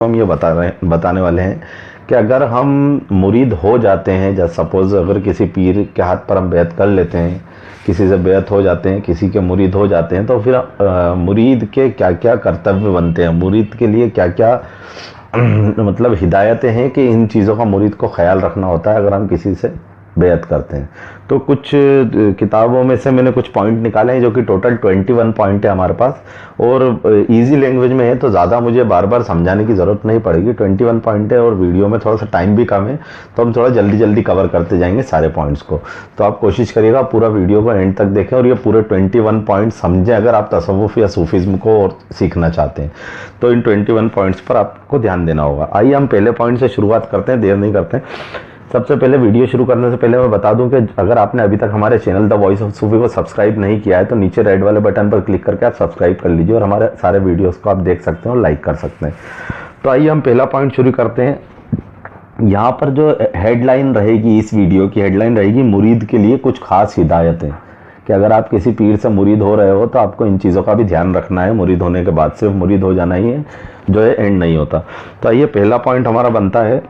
हम ये बताने वाले हैं कि अगर हम मुरीद हो जाते हैं, जैसे सपोज अगर किसी पीर के हाथ पर हम बैत कर लेते हैं, किसी से बैत हो जाते हैं, किसी के मुरीद हो जाते हैं, तो फिर मुरीद के क्या क्या कर्तव्य बनते हैं, मुरीद के लिए क्या क्या मतलब हिदायतें हैं कि इन चीज़ों का मुरीद को ख्याल रखना होता है अगर हम किसी से बेअत करते हैं। तो कुछ किताबों में से मैंने कुछ पॉइंट निकाले हैं जो कि टोटल 21 पॉइंट है हमारे पास, और इजी लैंग्वेज में है तो ज़्यादा मुझे बार बार समझाने की ज़रूरत नहीं पड़ेगी। 21 पॉइंट है और वीडियो में थोड़ा सा टाइम भी कम है, तो हम थोड़ा जल्दी जल्दी कवर करते जाएंगे सारे पॉइंट्स को। तो आप कोशिश करिएगा पूरा वीडियो को एंड तक देखें और ये पूरे 21 पॉइंट समझें अगर आप तसव्वुफ या सूफीज़्म को और सीखना चाहते हैं। तो इन 21 पॉइंट्स पर आपको ध्यान देना होगा। आइए हम पहले पॉइंट से शुरुआत करते हैं, देर नहीं करते हैं। सबसे पहले वीडियो शुरू करने से पहले मैं बता दूं कि अगर आपने अभी तक हमारे चैनल द वॉइस ऑफ सूफी को सब्सक्राइब नहीं किया है तो नीचे रेड वाले बटन पर क्लिक करके आप सब्सक्राइब कर लीजिए और हमारे सारे वीडियोस को आप देख सकते हैं और लाइक कर सकते हैं। तो आइए हम पहला पॉइंट शुरू करते हैं। यहाँ पर जो हेडलाइन रहेगी, इस वीडियो की हेडलाइन रहेगी मुरीद के लिए कुछ खास हिदायतें, कि अगर आप किसी पीर से मुरीद हो रहे हो तो आपको इन चीज़ों का भी ध्यान रखना है। मुरीद होने के बाद सिर्फ मुरीद हो जाना ही है जो है एंड नहीं होता। तो आइए पहला पॉइंट हमारा बनता है,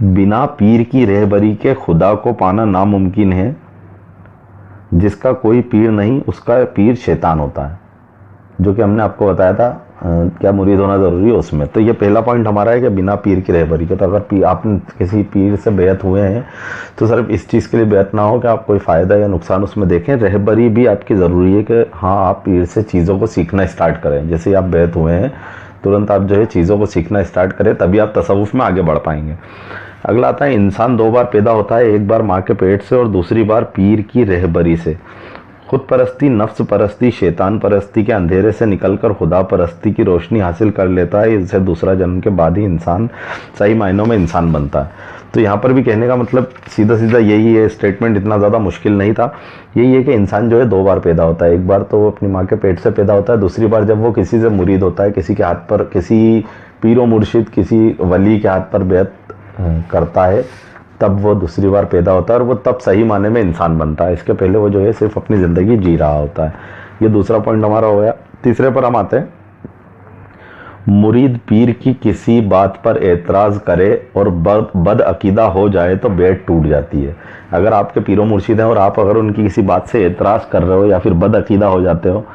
बिना पीर की रहबरी के खुदा को पाना नामुमकिन है। जिसका कोई पीर नहीं उसका पीर शैतान होता है, जो कि हमने आपको बताया था क्या मुरीद होना ज़रूरी है उसमें। तो ये पहला पॉइंट हमारा है कि बिना पीर की रहबरी के। तो अगर आप किसी पीर से बेअत हुए हैं तो सिर्फ इस चीज़ के लिए बेअत ना हो कि आप कोई फ़ायदा या नुकसान उसमें देखें, रहबरी भी आपकी ज़रूरी है कि हाँ आप पीर से चीज़ों को सीखना स्टार्ट करें। जैसे आप बेअत हुए हैं तुरंत आप जो है चीज़ों को सीखना स्टार्ट करें, तभी आप तसव्वुफ में आगे बढ़ पाएंगे। अगला आता है, इंसान दो बार पैदा होता है, एक बार माँ के पेट से और दूसरी बार पीर की रहबरी से। खुद परस्ती, नफ्स परस्ती, शैतान परस्ती के अंधेरे से निकलकर खुदा परस्ती की रोशनी हासिल कर लेता है। इससे दूसरा जन्म के बाद ही इंसान सही मायनों में इंसान बनता है। तो यहाँ पर भी कहने का मतलब सीधा सीधा यही है, स्टेटमेंट इतना ज़्यादा मुश्किल नहीं था। यही है कि इंसान जो है दो बार पैदा होता है, एक बार तो वो अपनी माँ के पेट से पैदा होता है, दूसरी बार जब वो किसी से मुरीद होता है, किसी के हाथ पर, किसी पीरो मुर्शिद, किसी वली के हाथ पर बेअत करता है, तब वो दूसरी बार पैदा होता है और वो तब सही माने में इंसान बनता है। इसके पहले वो जो है सिर्फ अपनी ज़िंदगी जी रहा होता है। ये दूसरा पॉइंट हमारा हो गया। तीसरे पर हम आते हैं, मुरीद पीर की किसी बात पर एतराज़ करे और बद अकीदा हो जाए तो बेट टूट जाती है। अगर आपके पीरो मुर्शिद हैं और आप अगर उनकी किसी बात से एतराज़ कर रहे हो या फिर बद अकीदा हो जाते हो,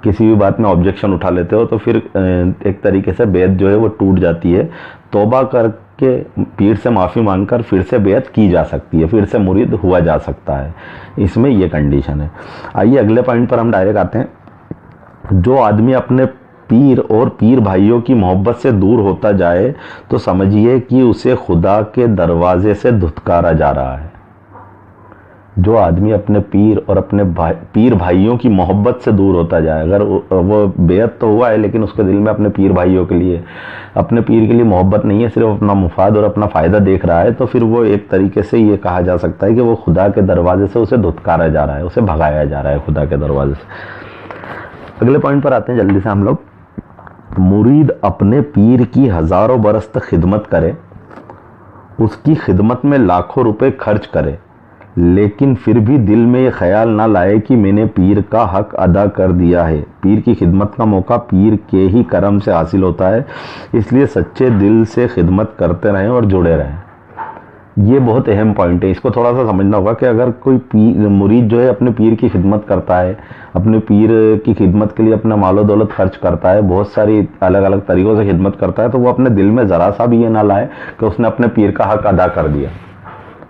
किसी भी बात में ऑब्जेक्शन उठा लेते हो, तो फिर एक तरीके से बेत जो है वो टूट जाती है। तौबा करके पीर से माफ़ी मांगकर फिर से बेत की जा सकती है, फिर से मुरीद हुआ जा सकता है। इसमें ये कंडीशन है। आइए अगले पॉइंट पर हम डायरेक्ट आते हैं। जो आदमी अपने पीर और पीर भाइयों की मोहब्बत से दूर होता जाए तो समझिए कि उसे खुदा के दरवाजे से धुतकारा जा रहा है। जो आदमी अपने पीर और अपने पीर भाइयों की मोहब्बत से दूर होता जाए, अगर वो बेअत तो हुआ है लेकिन उसके दिल में अपने पीर भाइयों के लिए, अपने पीर के लिए मोहब्बत नहीं है, सिर्फ अपना मुफाद और अपना फ़ायदा देख रहा है, तो फिर वो एक तरीके से ये कहा जा सकता है कि वो खुदा के दरवाजे से उसे धुतकारा जा रहा है, उसे भगाया जा रहा है खुदा के दरवाजे से। अगले पॉइंट पर आते हैं जल्दी से हम लोग। मुरीद अपने पीर की हज़ारों बरस तक खिदमत करे, उसकी खिदमत में लाखों रुपए खर्च करे, लेकिन फिर भी दिल में ये ख्याल ना लाए कि मैंने पीर का हक अदा कर दिया है। पीर की खिदमत का मौका पीर के ही करम से हासिल होता है, इसलिए सच्चे दिल से खिदमत करते रहें और जुड़े रहें। ये बहुत अहम पॉइंट है, इसको थोड़ा सा समझना होगा कि अगर कोई मुरीद जो है अपने पीर की खिदमत करता है, अपने पीर की खिदमत के लिए अपना मालो दौलत खर्च करता है, बहुत सारी अलग अलग तरीक़ों से खिदमत करता है, तो वो अपने दिल में ज़रा सा भी ये ना लाए कि उसने अपने पीर का हक अदा कर दिया।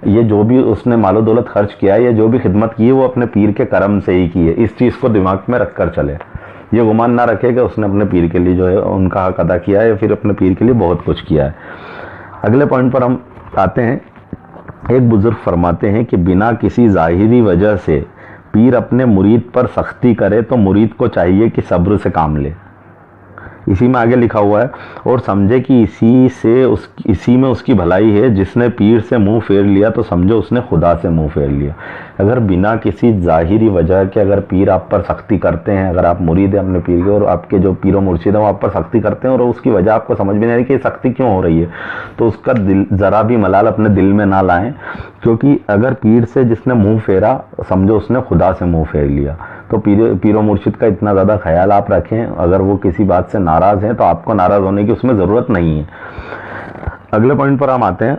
ये जो भी उसने मालो दौलत खर्च किया है या जो भी खिदमत की है वो अपने पीर के करम से ही की है। इस चीज़ को दिमाग में रख कर चले, ये गुमान ना रखे कि उसने अपने पीर के लिए जो है उनका हक अदा किया है या फिर अपने पीर के लिए बहुत कुछ किया है। अगले पॉइंट पर हम आते हैं। एक बुजुर्ग फरमाते हैं कि बिना किसी ज़ाहिरी वजह से पीर अपने मुरीद पर सख्ती करे तो मुरीद को चाहिए कि सब्र से काम ले। इसी में आगे लिखा हुआ है, और समझे कि इसी में उसकी भलाई है। जिसने पीर से मुंह फेर लिया तो समझो उसने खुदा से मुंह फेर लिया। अगर बिना किसी ज़ाहिरी वजह के अगर पीर आप पर सख्ती करते हैं, अगर आप मुरीद हैं अपने पीर के और आपके जो पीरो मुर्शिद हैं वो आप पर सख्ती करते हैं और उसकी वजह आपको समझ में नहीं आ रही कि सख्ती क्यों हो रही है, तो उसका दिल ज़रा भी मलाल अपने दिल में ना लाएं, क्योंकि अगर पीर से जिसने मुँह फेरा समझो उसने खुदा से मुँह फेर लिया। तो पीरो मुर्शिद का इतना ज़्यादा ख्याल आप रखें, अगर वो किसी बात से नाराज़ हैं तो आपको नाराज़ होने की उसमें ज़रूरत नहीं है। अगले पॉइंट पर हम आते हैं,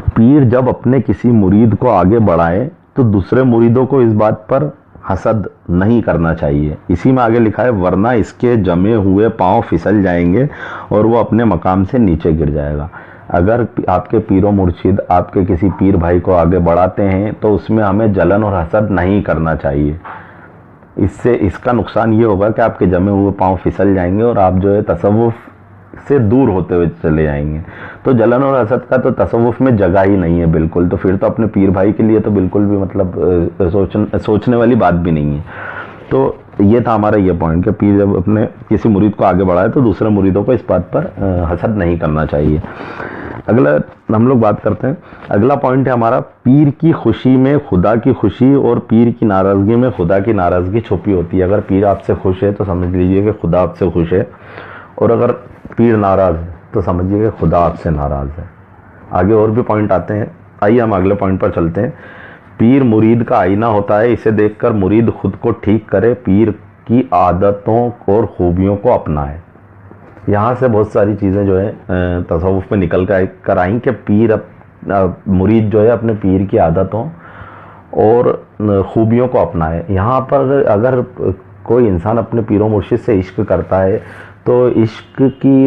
पीर जब अपने किसी मुरीद को आगे बढ़ाए तो दूसरे मुरीदों को इस बात पर हसद नहीं करना चाहिए। इसी में आगे लिखा है, वरना इसके जमे हुए पांव फिसल जाएंगे और वो अपने मकाम से नीचे गिर जाएगा। अगर आपके पीरो मुर्शिद आपके किसी पीर भाई को आगे बढ़ाते हैं तो उसमें हमें जलन और हसद नहीं करना चाहिए। इससे इसका नुकसान ये होगा कि आपके जमे हुए पांव फिसल जाएंगे और आप जो है तसव्वुफ से दूर होते हुए चले जाएंगे। तो जलन और हसद का तो तसव्वुफ में जगह ही नहीं है बिल्कुल। तो फिर तो अपने पीर भाई के लिए तो बिल्कुल भी मतलब सोचने वाली बात भी नहीं है। तो ये था हमारा ये पॉइंट कि पीर जब अपने किसी मुरीद को आगे बढ़ाए तो दूसरे मुरीदों को इस बात पर हसद नहीं करना चाहिए। अगला हम लोग बात करते हैं, अगला पॉइंट है हमारा, पीर की खुशी में खुदा की खुशी और पीर की नाराज़गी में खुदा की नाराज़गी छुपी होती है। अगर पीर आपसे खुश है तो समझ लीजिए कि खुदा आपसे खुश है, और अगर पीर नाराज़ है तो समझिए कि खुदा आपसे नाराज़ है। आगे और भी पॉइंट आते हैं, आइए हम अगले पॉइंट पर चलते हैं। पीर मुरीद का आईना होता है, इसे देखकर मुरीद खुद को ठीक करे, पीर की आदतों और खूबियों को अपनाए। यहाँ से बहुत सारी चीज़ें जो है तसव्वुफ में निकल कर आई कि पीर मुरीद जो है अपने पीर की आदतों और खूबियों को अपनाए। यहाँ पर अगर कोई इंसान अपने पीरो मुर्शिद से इश्क करता है तो इश्क की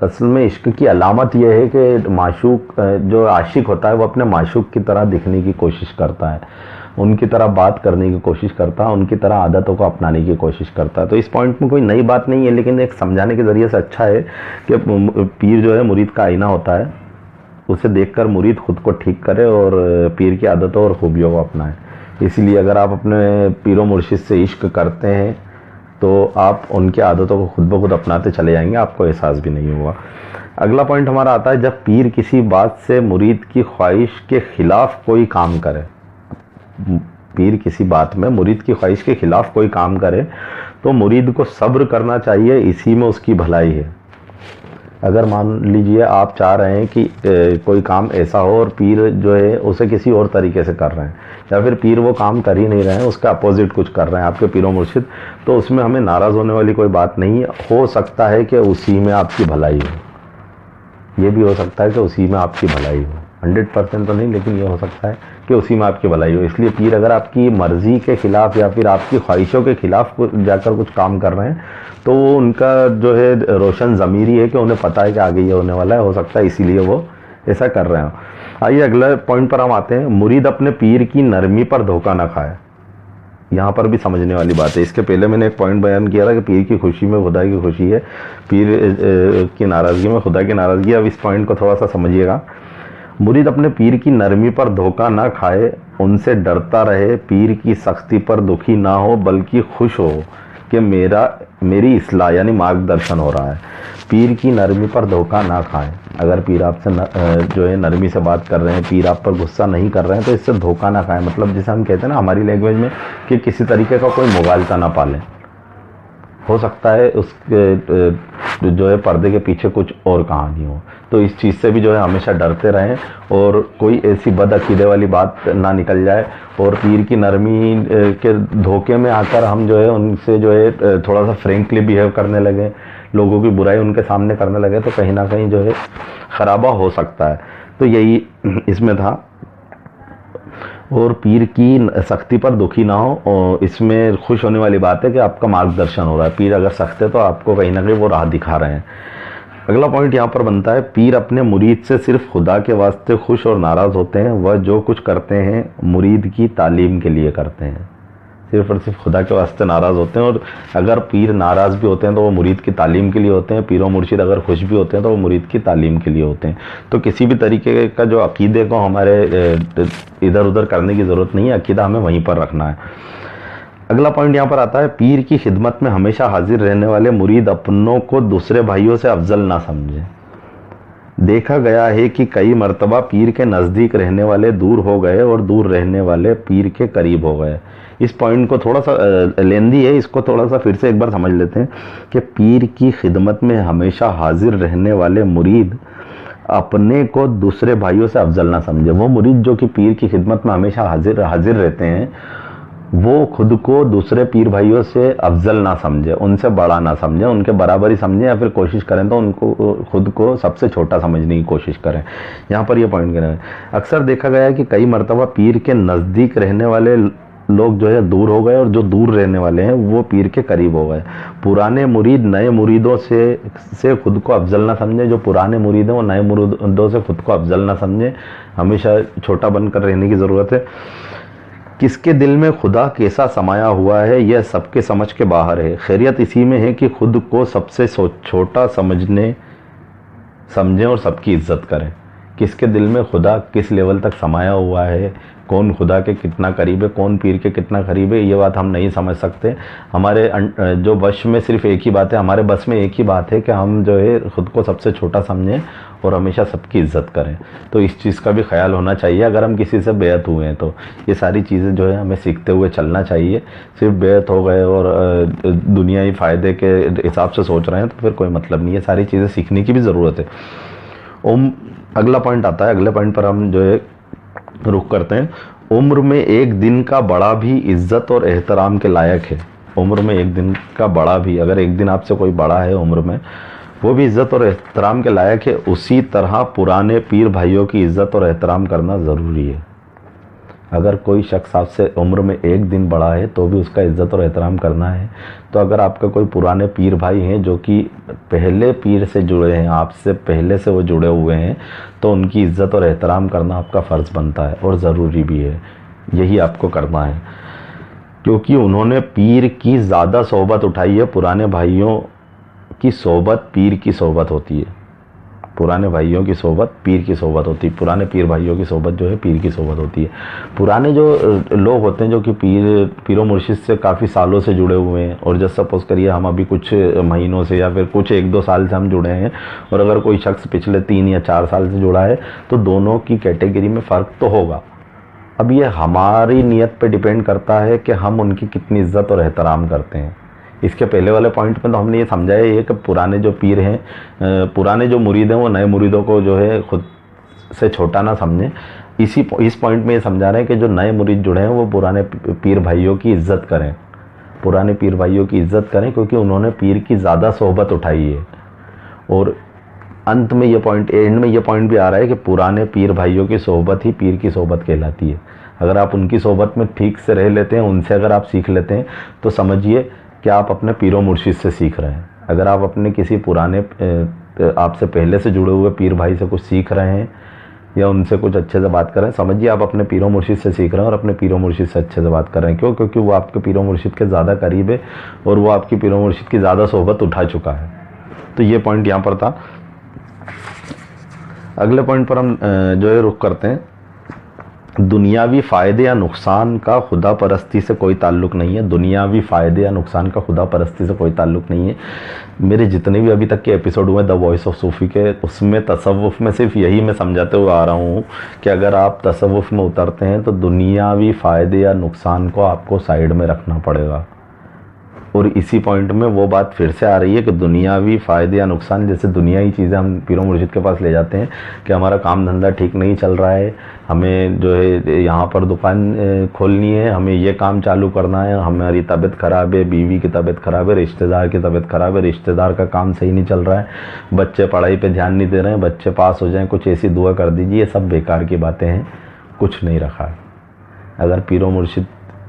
असल में इश्क की अलामत यह है कि माशूक जो आशिक होता है वो अपने माशूक की तरह दिखने की कोशिश करता है, उनकी तरह बात करने की कोशिश करता है, उनकी तरह आदतों को अपनाने की कोशिश करता है। तो इस पॉइंट में कोई नई बात नहीं है, लेकिन एक समझाने के ज़रिए से अच्छा है कि पीर जो है मुरीद का आईना होता है, उसे देखकर मुरीद खुद को ठीक करे और पीर की आदतों और खूबियों को अपनाए। इसलिए अगर आप अपने पीरो मुर्शिद से इश्क करते हैं तो आप उनकी आदतों को खुद ब खुद अपनाते चले जाएंगे, आपको एहसास भी नहीं होगा। अगला पॉइंट हमारा आता है, जब पीर किसी बात से मुरीद की ख्वाहिश के खिलाफ कोई काम करे, पीर किसी बात में मुरीद की ख्वाहिश के खिलाफ कोई काम करे तो मुरीद को सब्र करना चाहिए, इसी में उसकी भलाई है। अगर मान लीजिए आप चाह रहे हैं कि कोई काम ऐसा हो और पीर जो है उसे किसी और तरीके से कर रहे हैं, या फिर पीर वो काम कर ही नहीं रहे हैं, उसका अपोजिट कुछ कर रहे हैं आपके पीरो मुर्शिद, तो उसमें हमें नाराज़ होने वाली कोई बात नहीं है। हो सकता है कि उसी में आपकी भलाई हो, ये भी हो सकता है कि उसी में आपकी भलाई हो, 100% तो नहीं, लेकिन ये हो सकता है कि उसी में आपकी भलाई हो। इसलिए पीर अगर आपकी मर्ज़ी के ख़िलाफ़ या फिर आपकी ख्वाहिशों के ख़िलाफ़ जाकर कुछ काम कर रहे हैं तो वो उनका जो है रोशन ज़मीरी है कि उन्हें पता है कि आगे ये होने वाला है, हो सकता है इसीलिए वो ऐसा कर रहे हो। आइए अगले पॉइंट पर हम आते हैं, मुरीद अपने पीर की नरमी पर धोखा ना खाए। यहाँ पर भी समझने वाली बात है। इसके पहले मैंने एक पॉइंट बयान किया था कि पीर की खुशी में खुदा की खुशी है, पीर की नाराज़गी में खुदा की नाराज़गी। अब इस पॉइंट को थोड़ा सा समझिएगा। मुरीद अपने पीर की नरमी पर धोखा ना खाए, उनसे डरता रहे, पीर की सख्ती पर दुखी ना हो, बल्कि खुश हो कि मेरी इस्लाह यानी मार्गदर्शन हो रहा है। पीर की नरमी पर धोखा ना खाएं। अगर पीर आपसे जो है नरमी से बात कर रहे हैं, पीर आप पर गुस्सा नहीं कर रहे हैं, तो इससे धोखा ना खाएं। मतलब जिसे हम कहते हैं ना हमारी लैंग्वेज में कि किसी तरीके का कोई मुगालता ना पालें। हो सकता है उसके जो है पर्दे के पीछे कुछ और कहानी हो, तो इस चीज़ से भी जो है हमेशा डरते रहें और कोई ऐसी बदअकीदे वाली बात ना निकल जाए और पीर की नरमी के धोखे में आकर हम जो है उनसे जो है थोड़ा सा फ्रेंकली बिहेव करने लगे, लोगों की बुराई उनके सामने करने लगे, तो कहीं ना कहीं जो है ख़राबा हो सकता है। तो यही इसमें था। और पीर की सख्ती पर दुखी ना हो, और इसमें खुश होने वाली बात है कि आपका मार्गदर्शन हो रहा है। पीर अगर सख्त है तो आपको कहीं ना कहीं वो राह दिखा रहे हैं। अगला पॉइंट यहाँ पर बनता है, पीर अपने मुरीद से सिर्फ खुदा के वास्ते खुश और नाराज़ होते हैं। वह जो कुछ करते हैं मुरीद की तालीम के लिए करते हैं, सिर्फ और सिर्फ खुदा के वास्ते नाराज़ होते हैं। और अगर पीर नाराज़ भी होते हैं तो वो मुरीद की तालीम के लिए होते हैं। पीरो मुर्शिद अगर खुश भी होते हैं तो वो मुरीद की तालीम के लिए होते हैं। तो किसी भी तरीके का जो अकीदे को हमारे इधर उधर करने की ज़रूरत नहीं है, अकीदा हमें वहीं पर रखना है। अगला पॉइंट यहाँ पर आता है, पीर की खिदमत में हमेशा हाजिर रहने वाले मुरीद अपनों को दूसरे भाइयों से अफजल ना समझें। देखा गया है कि कई मर्तबा पीर के नज़दीक रहने वाले दूर हो गए और दूर रहने वाले पीर के करीब हो गए। इस पॉइंट को थोड़ा सा लेंदी है, इसको थोड़ा सा फिर से एक बार समझ लेते हैं कि पीर की खिदमत में हमेशा हाजिर रहने वाले मुरीद अपने को दूसरे भाइयों से अफजल ना समझे। वो मुरीद जो कि पीर की खिदमत में हमेशा हाजिर रहते हैं, वो खुद को दूसरे पीर भाइयों से अफजल ना समझे, उनसे बड़ा ना समझे, उनके बराबर ही समझे, या फिर कोशिश करें तो उनको खुद को सबसे छोटा समझने की कोशिश करें। यहाँ पर ये पॉइंट कहना है। अक्सर देखा गया है कि कई मर्तबा पीर के नज़दीक रहने वाले लोग जो है दूर हो गए, और जो दूर रहने वाले हैं वो पीर के करीब हो गए। पुराने मुरीद नए मुरीदों से खुद को अफजल ना समझे, जो पुराने मुरीद हैं वो नए मुरीदों से खुद को अफजल ना समझे, हमेशा छोटा बनकर रहने की ज़रूरत है। किसके दिल में खुदा कैसा समाया हुआ है यह सबके समझ के बाहर है। खैरियत इसी में है कि खुद को सबसे छोटा समझें और सबकी इज्जत करें। किसके दिल में खुदा किस लेवल तक समाया हुआ है, कौन खुदा के कितना करीब है, कौन पीर के कितना करीब है, ये बात हम नहीं समझ सकते। हमारे जो वश में सिर्फ एक ही बात है, हमारे बस में एक ही बात है कि हम जो है खुद को सबसे छोटा समझें और हमेशा सबकी इज्जत करें। तो इस चीज़ का भी ख्याल होना चाहिए अगर हम किसी से बेअत हुए हैं तो। ये सारी चीज़ें जो है हमें सीखते हुए चलना चाहिए। सिर्फ बेअत हो गए और दुनियाई फ़ायदे के हिसाब से सोच रहे हैं तो फिर कोई मतलब नहीं है। सारी चीज़ें सीखने की भी ज़रूरत है। अगला पॉइंट आता है, अगले पॉइंट पर हम जो है रुख करते हैं। उम्र में एक दिन का बड़ा भी इज्जत और एहतराम के लायक है। उम्र में एक दिन का बड़ा भी, अगर एक दिन आपसे कोई बड़ा है उम्र में, वो भी इज्जत और एहतराम के लायक है। उसी तरह पुराने पीर भाइयों की इज्जत और एहतराम करना ज़रूरी है। अगर कोई शख्स आपसे उम्र में एक दिन बड़ा है तो भी उसका इज्जत और एहतराम करना है। तो अगर आपका कोई पुराने पीर भाई हैं जो कि पहले पीर से जुड़े हैं, आपसे पहले से वो जुड़े हुए हैं, तो उनकी इज्जत और एहतराम करना आपका फ़र्ज़ बनता है और ज़रूरी भी है। यही आपको करना है, क्योंकि उन्होंने पीर की ज़्यादा सोहबत उठाई है। पुराने भाइयों की सोहबत पीर की सोहबत होती है। पुराने भाइयों की सोहबत पीर की सोहबत होती है। पुराने पीर भाइयों की सोहबत जो है पीर की सोहबत होती है। पुराने जो लोग होते हैं जो कि पीरो मुर्शिद से काफ़ी सालों से जुड़े हुए हैं, और जैसे सपोज़ करिए हम अभी कुछ महीनों से या फिर कुछ 1-2 साल से हम जुड़े हैं, और अगर कोई शख्स पिछले 3 या 4 साल से जुड़ा है, तो दोनों की कैटेगरी में फ़र्क तो होगा। अब ये हमारी नीयत पे डिपेंड करता है कि हम उनकी कितनी इज्जत और एहतराम करते हैं। इसके पहले वाले पॉइंट में तो हमने ये समझाया ये कि पुराने जो पीर हैं, पुराने जो मुरीद हैं, वो नए मुरीदों को जो है खुद से छोटा ना समझें। इस पॉइंट में ये समझा रहे हैं कि जो नए मुरीद जुड़े हैं वो पुराने पीर भाइयों की इज्जत करें, पुराने पीर भाइयों की इज्जत करें, क्योंकि उन्होंने पीर की ज़्यादा सोहबत उठाई है। और अंत में ये पॉइंट, एंड में ये पॉइंट भी आ रहा है कि पुराने पीर भाइयों की सोहबत ही पीर की सोहबत कहलाती है। अगर आप उनकी सोहबत में ठीक से रह लेते हैं, उनसे अगर आप सीख लेते हैं, तो समझिए कि आप अपने पीरो मुर्शिद से सीख रहे हैं। अगर आप अपने किसी पुराने आपसे पहले से जुड़े हुए पीर भाई से कुछ सीख रहे हैं या उनसे कुछ अच्छे से बात कर रहे हैं, समझिए आप अपने पीरो मुर्शिद से सीख रहे हैं और अपने पीरो मुर्शिद से अच्छे से बात कर रहे हैं। क्यों? क्योंकि वो आपके पीरो मुर्शिद के ज़्यादा करीब है और वो आपकी पीरो मुर्शिद की ज़्यादा सोहबत उठा चुका है। तो ये पॉइंट यहाँ पर था। अगले पॉइंट पर हम जो है रुख करते हैं। दुनियावी फ़ायदे या नुकसान का खुदा परस्ती से कोई ताल्लुक़ नहीं है। दुनियावी फ़ायदे या नुकसान का खुदा परस्ती से कोई ताल्लुक़ नहीं है। मेरे जितने भी अभी तक के एपिसोड हुए द वॉइस ऑफ सूफ़ी के, उसमें तसव्वुफ़ में सिर्फ यही मैं समझाते हुए आ रहा हूँ कि अगर आप तसव्वुफ़ में उतरते हैं तो दुनियावी फ़ायदे या नुकसान को आपको साइड में रखना पड़ेगा। और इसी पॉइंट में वो बात फिर से आ रही है कि दुनियावी फ़ायदे या नुकसान, जैसे दुनियावी चीज़ें हम पीरो मुर्शिद के पास ले जाते हैं कि हमारा काम धंधा ठीक नहीं चल रहा है, हमें जो है यहाँ पर दुकान खोलनी है, हमें ये काम चालू करना है, हमारी तबीयत ख़राब है, बीवी की तबीयत ख़राब है, रिश्तेदार की तबीयत ख़राब है, रिश्तेदार का काम सही नहीं चल रहा है, बच्चे पढ़ाई पर ध्यान नहीं दे रहे हैं, बच्चे पास हो जाएँ, कुछ ऐसी दुआ कर दीजिए। ये सब बेकार की बातें हैं, कुछ नहीं रखा है। अगर पीरो मुर्शिद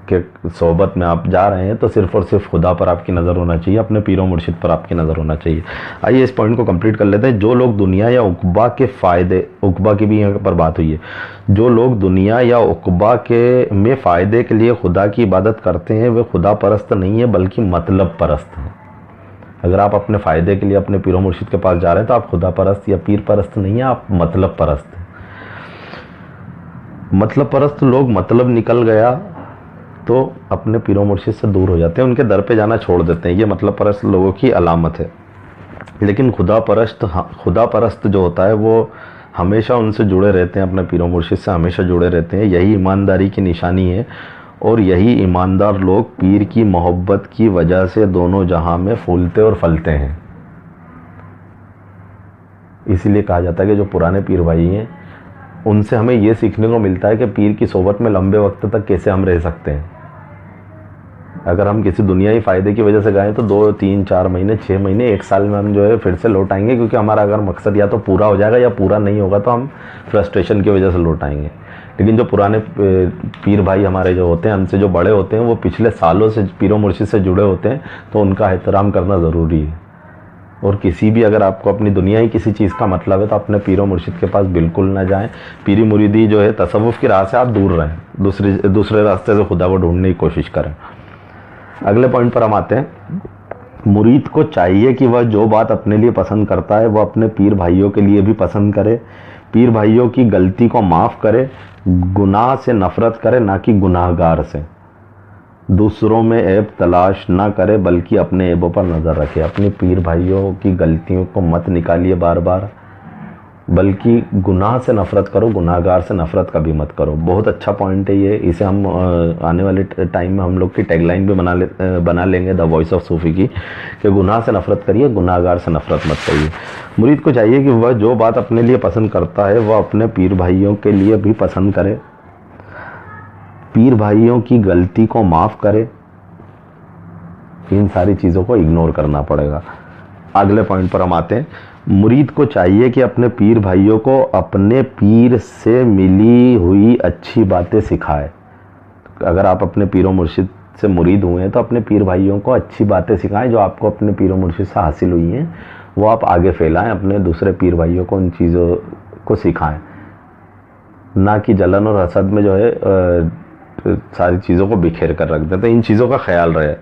के सोहबत में आप जा रहे हैं तो सिर्फ़ और सिर्फ खुदा पर आपकी नज़र होना चाहिए, अपने पीरो मुर्शिद पर आपकी नज़र होना चाहिए। आइए इस पॉइंट को कंप्लीट कर लेते हैं। जो लोग दुनिया या उक़बा के फ़ायदे, उक़बा की भी यहाँ पर बात हुई है, जो लोग दुनिया या उक़बा के में फ़ायदे के लिए खुदा की इबादत करते हैं वे खुदा परस्त नहीं है बल्कि मतलब परस्त हैं। अगर आप अपने फ़ायदे के लिए अपने पीरो मुर्शिद के पास जा रहे हैं तो आप खुदा परस्त या पीर परस्त नहीं है, आप मतलब परस्त हैं। मतलब परस्त लोग मतलब निकल गया तो अपने पीरो मुर्शिद से दूर हो जाते हैं, उनके दर पे जाना छोड़ देते हैं। ये मतलब परस्त लोगों की अलामत है। लेकिन खुदा परस्त जो होता है वो हमेशा उनसे जुड़े रहते हैं, अपने पीरो मुर्शिद से हमेशा जुड़े रहते हैं। यही ईमानदारी की निशानी है और यही ईमानदार लोग पीर की मोहब्बत की वजह से दोनों जहां में फूलते और फलते हैं। इसीलिए कहा जाता है कि जो पुराने पीर भाई हैं उनसे हमें ये सीखने को मिलता है कि पीर की सोहबत में लंबे वक्त तक कैसे हम रह सकते हैं। अगर हम किसी दुनियाई फ़ायदे की वजह से गए तो 2 3 4 महीने 6 महीने 1 साल में हम जो है फिर से लौट आएंगे, क्योंकि हमारा अगर मकसद या तो पूरा हो जाएगा या पूरा नहीं होगा तो हम फ्रस्ट्रेशन की वजह से लौट आएंगे। लेकिन जो पुराने पीर भाई हमारे जो होते हैं, हमसे जो बड़े होते हैं, वो पिछले सालों से पीरो मुर्शिद से जुड़े होते हैं, तो उनका एहतराम करना ज़रूरी है। और किसी भी, अगर आपको अपनी दुनिया ही किसी चीज़ का मतलब है तो अपने पीरो मुर्शिद के पास बिल्कुल ना जाएं। पीरी मुरीदी जो है तसव्वुफ़ की राह से आप दूर रहें, दूसरे रास्ते से खुदा को ढूंढने की कोशिश करें। अगले पॉइंट पर हम आते हैं। मुरीद को चाहिए कि वह जो बात अपने लिए पसंद करता है वह अपने पीर भाइयों के लिए भी पसंद करे। पीर भाइयों की गलती को माफ़ करे, गुनाह से नफ़रत करे, ना कि गुनाहगार से। दूसरों में ऐब तलाश ना करे बल्कि अपने ऐबों पर नज़र रखे। अपने पीर भाइयों की गलतियों को मत निकालिए बार बार, बल्कि गुनाह से नफ़रत करो, गुनाहगार से नफ़रत कभी मत करो। बहुत अच्छा पॉइंट है ये। इसे हम आने वाले टाइम में हम लोग की टैगलाइन भी बना लेंगे द वॉइस ऑफ सूफ़ी की, कि गुनाह से नफ़रत करिए, गुनाहगार से नफ़रत मत करिए। मुरीद को चाहिए कि वह जो बात अपने लिए पसंद करता है वह अपने पीर भाइयों के लिए भी पसंद करे। पीर भाइयों की गलती को माफ़ करे। इन सारी चीज़ों को इग्नोर करना पड़ेगा। अगले पॉइंट पर हम आते हैं। मुरीद को चाहिए कि अपने पीर भाइयों को अपने पीर से मिली हुई अच्छी बातें सिखाए। अगर आप अपने पीरो मुर्शिद से मुरीद हुए हैं तो अपने पीर भाइयों को अच्छी बातें सिखाएं जो आपको अपने पीरो मुर्शिद से हासिल हुई हैं, वो आप आगे फैलाएं, अपने दूसरे पीर भाइयों को उन चीज़ों को सिखाएं। ना कि जलन और हसद में जो है सारी चीज़ों को बिखेर कर रख देते। इन चीज़ों का ख्याल रहे।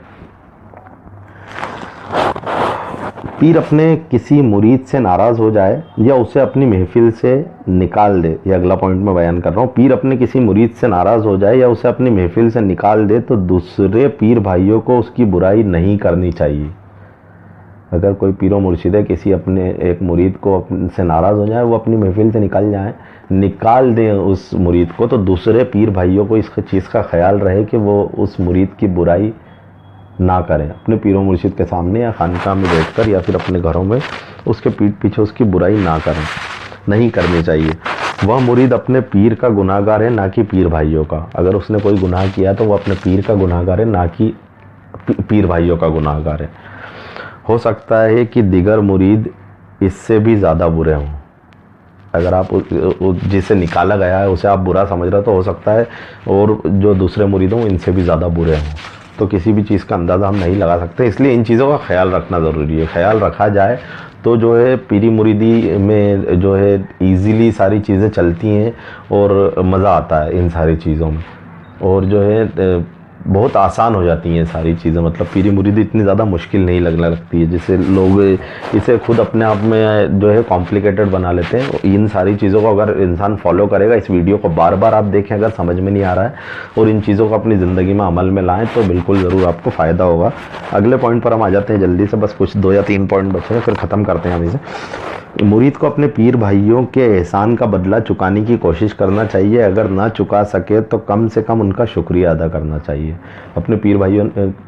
पीर अपने किसी मुरीद से नाराज़ हो जाए या उसे अपनी महफिल से निकाल दे, ये अगला पॉइंट मैं बयान कर रहा हूँ। पीर अपने किसी मुरीद से नाराज़ हो जाए या उसे अपनी महफिल से निकाल दे तो दूसरे पीर भाइयों को उसकी बुराई नहीं करनी चाहिए। अगर कोई पीरो मुर्शिद है, किसी अपने एक मुरीद को से नाराज़ हो जाए, वो अपनी महफिल से निकाल दें उस मुरीद को, तो दूसरे पीर भाइयों को इस चीज़ का ख्याल रहे कि वो उस मुरीद की बुराई ना करें। अपने पीरो मुर्शिद के सामने या खानकाह में बैठकर या फिर अपने घरों में उसके पीठ पीछे उसकी बुराई ना करें, नहीं करनी चाहिए। वह मुरीद अपने पीर का गुनाहगार है, ना कि पीर भाइयों का। अगर उसने कोई गुनाह किया तो वह अपने पीर का गुनाहगार है, ना कि पीर भाइयों का गुनाहगार है। हो सकता है कि दिगर मुरीद इससे भी ज़्यादा बुरे हों। अगर आप जिसे निकाला गया है उसे आप बुरा समझ रहे हो तो हो सकता है और जो दूसरे मुरीद हों इनसे भी ज़्यादा बुरे हों। तो किसी भी चीज़ का अंदाज़ा हम नहीं लगा सकते, इसलिए इन चीज़ों का ख्याल रखना ज़रूरी है। ख्याल रखा जाए तो जो है पीरी मुरीदी में जो है ईज़िली सारी चीज़ें चलती हैं और मज़ा आता है इन सारी चीज़ों में, और जो है बहुत आसान हो जाती हैं सारी चीज़ें। मतलब पीरी मुरीदी इतनी ज़्यादा मुश्किल नहीं लगने लगती है, जिससे लोग इसे खुद अपने आप में जो है कॉम्प्लिकेटेड बना लेते हैं। इन सारी चीज़ों को अगर इंसान फॉलो करेगा, इस वीडियो को बार बार आप देखें, अगर समझ में नहीं आ रहा है और इन चीज़ों को अपनी ज़िंदगी में अमल में लाएँ तो बिल्कुल ज़रूर आपको फ़ायदा होगा। अगले पॉइंट पर हम आ जाते हैं जल्दी से, बस कुछ 2 या 3 पॉइंट बचे हैं फिर ख़त्म करते हैं हम इसे। मुरीद को अपने पीर भाइयों के एहसान का बदला चुकाने की कोशिश करना चाहिए। अगर ना चुका सके तो कम से कम उनका शुक्रिया अदा करना चाहिए। अपने पीर भाइयों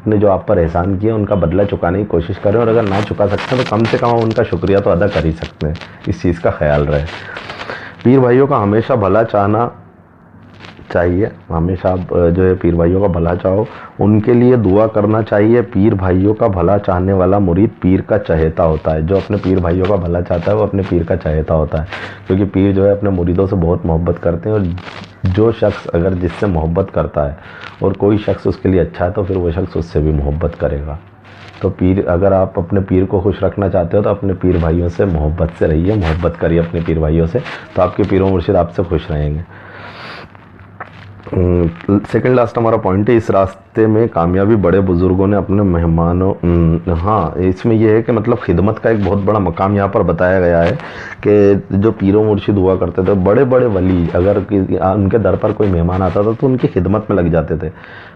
ने जो आप पर एहसान किया उनका बदला चुकाने की कोशिश करें, और अगर ना चुका सकते हैं तो कम से कम उनका शुक्रिया तो अदा कर ही सकते हैं। इस चीज़ का ख्याल रहे। पीर भाइयों का हमेशा भला चाहना चाहिए। हमेशा आप जो है पीर भाइयों का भला चाहो, उनके लिए दुआ करना चाहिए। पीर भाइयों का भला चाहने वाला मुरीद पीर का चहेता होता है। जो अपने पीर भाइयों का भला चाहता है वो अपने पीर का चहेता होता है, क्योंकि पीर जो है अपने मुरीदों से बहुत मोहब्बत करते हैं। और जो शख्स अगर जिससे मोहब्बत करता है और कोई शख्स उसके लिए अच्छा है तो फिर वो शख्स उससे भी मोहब्बत करेगा। तो पीर, अगर आप अपने पीर को खुश रखना चाहते हो तो अपने पीर भाइयों से मोहब्बत से रहिए, मोहब्बत करिए अपने पीर भाइयों से, तो आपके पीरों मुर्शिद आपसे खुश रहेंगे। सेकंड लास्ट हमारा पॉइंट है, इस रास्ते में कामयाबी बड़े बुज़ुर्गों ने अपने मेहमानों, हाँ इसमें यह है कि मतलब खिदमत का एक बहुत बड़ा मकाम यहाँ पर बताया गया है कि जो पीरों मुर्शिद हुआ करते थे, बड़े बड़े वली, अगर उनके दर पर कोई मेहमान आता था तो उनकी खिदमत में लग जाते थे।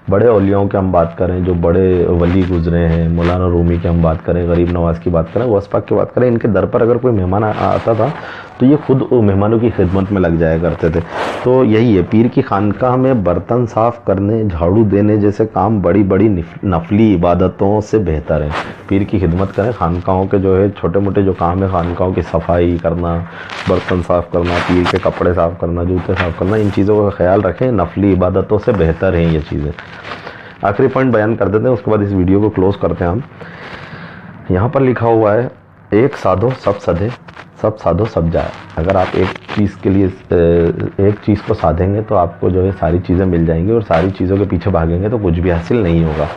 बड़े औलियाओं की हम बात करें, जो बड़े वली गुजरे हैं, मौलाना रूमी की हम बात करें, गरीब नवाज़ की बात करें, गौस पाक की बात करें, इनके दर पर अगर कोई मेहमान आता था तो ये खुद मेहमानों की खिदमत में लग जाया करते थे। तो यही है, पीर की खानकाह में बर्तन साफ़ करने, झाड़ू देने जैसे काम बड़ी बड़ी नफली इबादतों से बेहतर है। पीर की खिदमत करें। खानकाहों के जो है छोटे मोटे जो काम है, खानकाहों की सफाई करना, बर्तन साफ़ करना, पीर के कपड़े साफ़ करना, जूते साफ़ करना, इन चीज़ों का ख्याल रखें। नफली इबादतों से बेहतर हैं ये चीज़ें। आखिरी पॉइंट बयान कर देते हैं, उसके बाद इस वीडियो को क्लोज करते हैं हम। यहाँ पर लिखा हुआ है, एक साधो सब सधे, सब साधो सब जाए। अगर आप एक चीज़ के लिए एक चीज़ को साधेंगे तो आपको जो है सारी चीज़ें मिल जाएंगी, और सारी चीज़ों के पीछे भागेंगे तो कुछ भी हासिल नहीं होगा।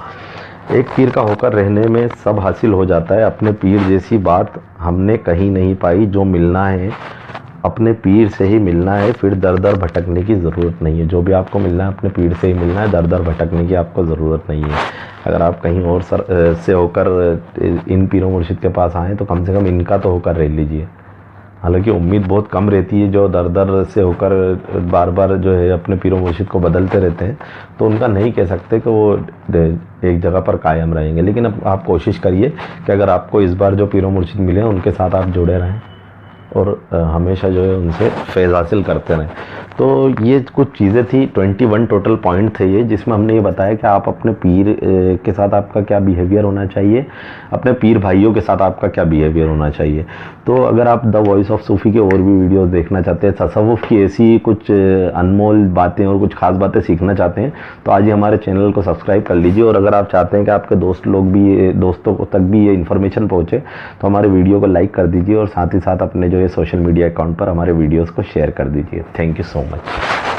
एक पीर का होकर रहने में सब हासिल हो जाता है, अपने पीर जैसी बात हमने कहीं नहीं पाई। जो मिलना है अपने पीर से ही मिलना है, फिर दर दर भटकने की ज़रूरत नहीं है। जो भी आपको मिलना है अपने पीर से ही मिलना है, दर दर भटकने की आपको ज़रूरत नहीं है। अगर आप कहीं और से होकर इन पीरों मुर्शिद के पास आएँ तो कम से कम इनका तो होकर रह लीजिए। हालांकि उम्मीद बहुत कम रहती है, जो दर दर से होकर बार बार जो है अपने पीरों मुर्शिद को बदलते रहते हैं, तो उनका नहीं कह सकते कि वो एक जगह पर कायम रहेंगे। लेकिन अब आप कोशिश करिए कि अगर आपको इस बार जो पीरों मुर्शिद मिले उनके साथ आप जुड़े रहें और हमेशा जो है उनसे फैज़ हासिल करते रहें। तो ये कुछ चीज़ें थी, 21 टोटल पॉइंट थे ये, जिसमें हमने ये बताया कि आप अपने पीर के साथ आपका क्या बिहेवियर होना चाहिए, अपने पीर भाइयों के साथ आपका क्या बिहेवियर होना चाहिए। तो अगर आप द वॉइस ऑफ सूफ़ी के और भी वीडियोस देखना चाहते हैं, तसव्वुफ़ की ऐसी कुछ अनमोल बातें और कुछ खास बातें सीखना चाहते हैं, तो आज ही हमारे चैनल को सब्सक्राइब कर लीजिए। और अगर आप चाहते हैं कि आपके दोस्तों तक भी ये इन्फॉर्मेशन पहुँचे, तो हमारे वीडियो को लाइक कर दीजिए और साथ ही साथ अपने जो है सोशल मीडिया अकाउंट पर हमारे वीडियोज़ को शेयर कर दीजिए। Thank you so much.